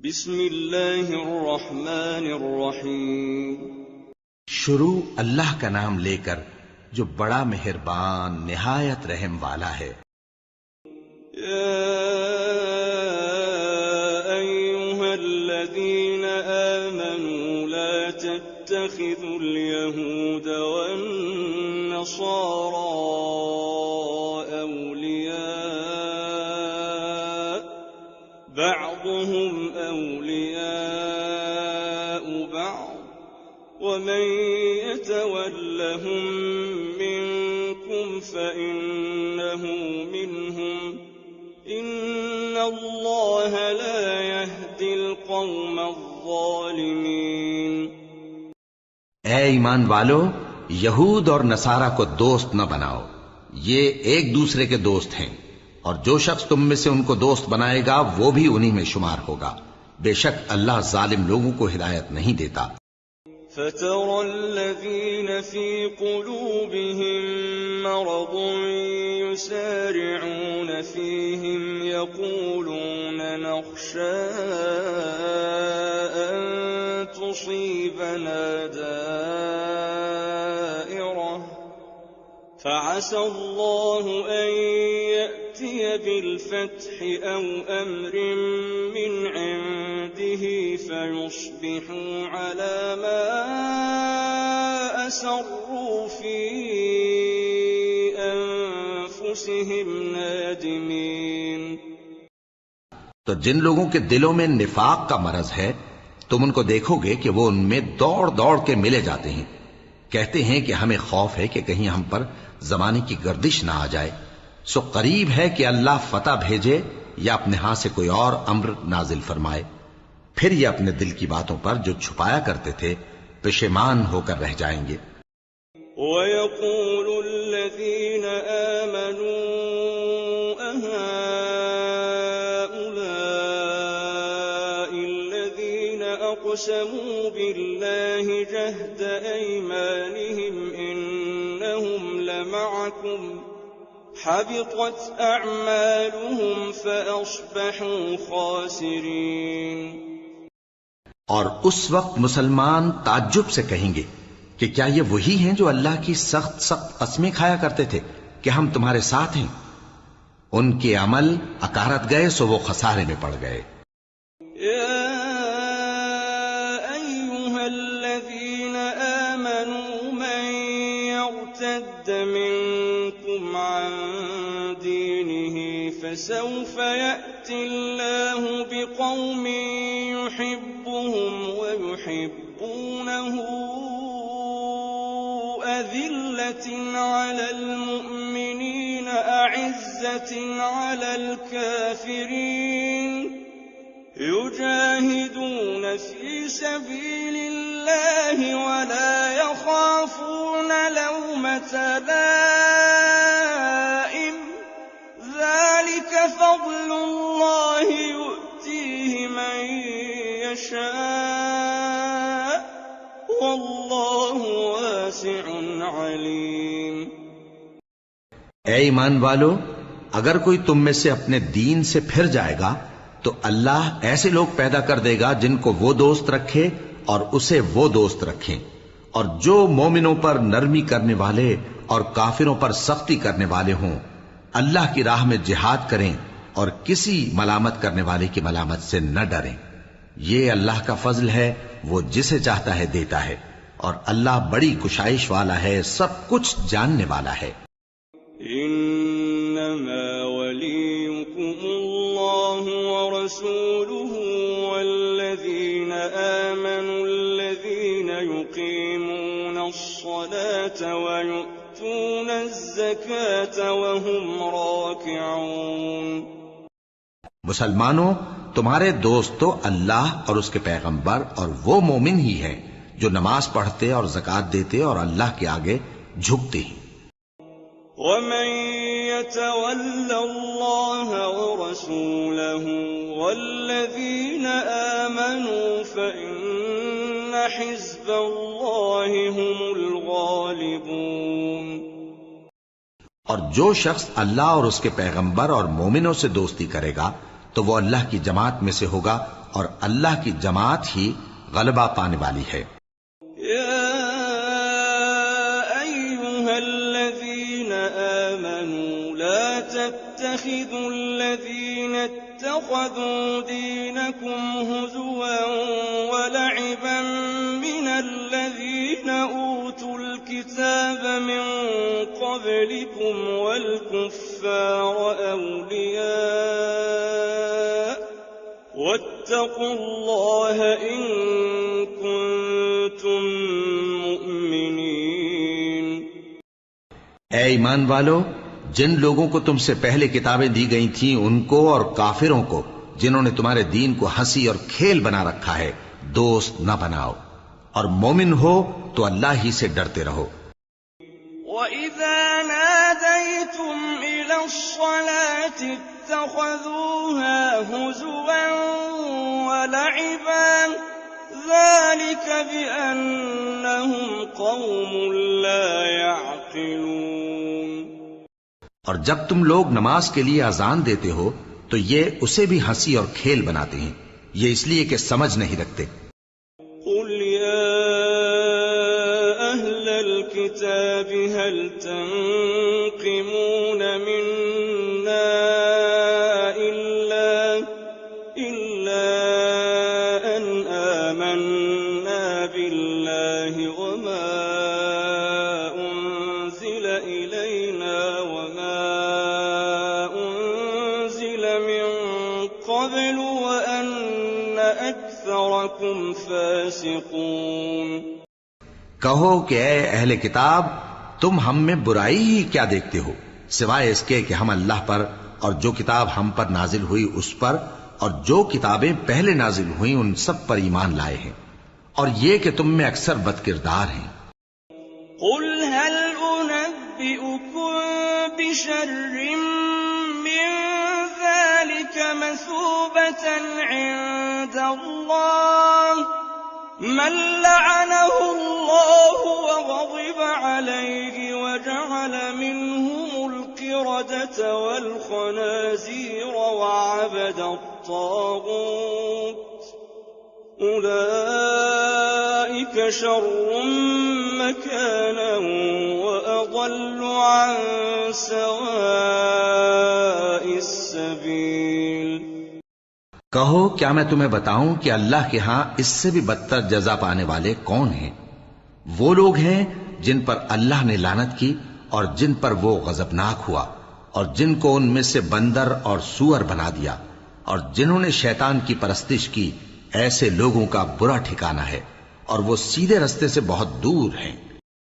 بسم اللہ الرحمن الرحیم شروع اللہ کا نام لے کر جو بڑا مہربان نہایت رحم والا ہے۔ یا ایھا الذین آمنوا لا تتخذوا اليہود والنصارى اولیاء بعضهم اولیاء بعض ومن يتولهم منكم فإنه منهم إن الله لا يهدي القوم الظالمين۔ اے ایمان والو، یہود اور نصارہ کو دوست نہ بناؤ، یہ ایک دوسرے کے دوست ہیں، اور جو شخص تم میں سے ان کو دوست بنائے گا وہ بھی انہی میں شمار ہوگا۔ بے شک اللہ ظالم لوگوں کو ہدایت نہیں دیتا۔ فَتَرَى الَّذِينَ فِي قُلُوبِهِم مَّرَضٌ يُسَارِعُونَ فِيهِمْ يَقُولُونَ نَخْشَىٰ أَن تُصِيبَنَا دَائِرَةٌ فَعَسَى اللَّهُ أَن يَأْتِيَ بِالْفَتْحِ أَوْ أَمْرٍ مِّنْ عِندِهِ فَيُصْبِحُوا عَلَىٰ مَا أَسَرُّوا فِي أَنفُسِهِمْ نَادِمِينَ۔ تو جن لوگوں کے دلوں میں نفاق کا مرض ہے تم ان کو دیکھو گے کہ وہ ان میں دوڑ دوڑ کے ملے جاتے ہیں، کہتے ہیں کہ ہمیں خوف ہے کہ کہیں ہم پر زمانے کی گردش نہ آ جائے، سو قریب ہے کہ اللہ فتح بھیجے یا اپنے ہاں سے کوئی اور امر نازل فرمائے، پھر یہ اپنے دل کی باتوں پر جو چھپایا کرتے تھے پشیمان ہو کر رہ جائیں گے۔ وَيَقُولُ الَّذِينَ آمَنُوا أَهَٰؤُلَاءِ الَّذِينَ أَقْسَمُوا بِاللَّهِ جَهْدَ أَيْمَانِهِمْ إِنَّهُمْ لَمَعَكُمْ حَبِطَتْ أَعْمَالُهُمْ فَأَصْبَحُوا خَاسِرِينَ۔ اور اس وقت مسلمان تعجب سے کہیں گے کہ کیا یہ وہی ہیں جو اللہ کی سخت سخت قسمیں کھایا کرتے تھے کہ ہم تمہارے ساتھ ہیں؟ ان کے عمل اکارت گئے سو وہ خسارے میں پڑ گئے۔ یا ایھا الذین آمنوا من یرتد منکم عن دینہ فسوف یأتی اللہ بقوم يحبهم ويحبونه أذلة على المؤمنين أعزة على الكافرين يجاهدون في سبيل الله ولا يخافون لومة لائم ذلك فضل الله يؤتيه من يشاء والله واسع علیم۔ اے ایمان والو، اگر کوئی تم میں سے اپنے دین سے پھر جائے گا تو اللہ ایسے لوگ پیدا کر دے گا جن کو وہ دوست رکھے اور اسے وہ دوست رکھیں، اور جو مومنوں پر نرمی کرنے والے اور کافروں پر سختی کرنے والے ہوں، اللہ کی راہ میں جہاد کریں اور کسی ملامت کرنے والے کی ملامت سے نہ ڈریں۔ یہ اللہ کا فضل ہے، وہ جسے چاہتا ہے دیتا ہے، اور اللہ بڑی کشائش والا ہے، سب کچھ جاننے والا ہے۔ انما ولیکم اللہ ورسولہ والذین آمنوا الذین یقیمون الصلاة ویؤتون الزکاة وهم راکعون۔ مسلمانوں، تمہارے دوست تو اللہ اور اس کے پیغمبر اور وہ مومن ہی ہیں جو نماز پڑھتے اور زکوٰۃ دیتے اور اللہ کے آگے جھکتے ہیں۔ وَمَن يَتَوَلَّ اللَّهَ وَرَسُولَهُ وَالَّذِينَ آمَنُوا فَإِنَّ حِزْبَ اللَّهِ هُمُ الْغَالِبُونَ۔ اور جو شخص اللہ اور اس کے پیغمبر اور مومنوں سے دوستی کرے گا تو وہ اللہ کی جماعت میں سے ہوگا اور اللہ کی جماعت ہی غلبہ پانے والی ہے۔ يا أيها الذين آمنوا لا تتخذوا الذين اتخذوا دينكم هزوا ولعبا من الذين أوتوا الكتاب من قبلكم والكفار أولياء واتقوا الله إن كنتم مؤمنين۔ اے ایمان والو، جن لوگوں کو تم سے پہلے کتابیں دی گئی تھیں ان کو اور کافروں کو جنہوں نے تمہارے دین کو ہنسی اور کھیل بنا رکھا ہے دوست نہ بناؤ، اور مومن ہو تو اللہ ہی سے ڈرتے رہو۔ وَإِذَا نَادَيْتُمْ إِلَى الصَّلَاةِ اتَّخَذُوهَا هُزُوًا وَلَعِبًا ذَلِكَ بِأَنَّهُمْ قَوْمٌ لَا يَعْقِلُونَ۔ اور جب تم لوگ نماز کے لیے اذان دیتے ہو تو یہ اسے بھی ہنسی اور کھیل بناتے ہیں، یہ اس لیے کہ سمجھ نہیں رکھتے۔ قُلْ يَا أَهْلَ الْكِتَابِ هَلْ تَنقِمُونَ مِنَّا إِلَّا أَنْ آمَنَّا بِاللَّهِ وَمَا أُنزِلَ إِلَيْنَا وَمَا أُنزِلَ مِن قَبْلُ وَأَنَّ أَكْثَرَكُمْ فَاسِقُونَ۔ کہو کہ اے اہل کتاب، تم ہم میں برائی ہی کیا دیکھتے ہو، سوائے اس کے کہ ہم اللہ پر اور جو کتاب ہم پر نازل ہوئی اس پر اور جو کتابیں پہلے نازل ہوئیں ان سب پر ایمان لائے ہیں، اور یہ کہ تم میں اکثر بد کردار ہیں۔ قُلْ هَلْ أُنَبِّئُكُم بِشَرٍّ مِّن ذَلِكَ مَثُوبَةً عِندَ اللَّهِ مَن لَّعَنَهُ اللَّهُ وَغَضِبَ عَلَيْهِ وَجَعَلَ مِنْهُمُ الْقِرَدَةَ وَالْخَنَازِيرَ وَعَبَدَ الطَّاغُوتَ أُولَئِكَ شَرٌّ مَّكَانًا وَأَضَلُّ عَن سَوَاءِ السَّبِيلِ۔ کہو کیا میں تمہیں بتاؤں کہ اللہ کے ہاں اس سے بھی بدتر جزا پانے والے کون ہیں؟ وہ لوگ ہیں جن پر اللہ نے لعنت کی اور جن پر وہ غضبناک ہوا، اور جن کو ان میں سے بندر اور سور بنا دیا، اور جنہوں نے شیطان کی پرستش کی، ایسے لوگوں کا برا ٹھکانہ ہے اور وہ سیدھے رستے سے بہت دور ہیں۔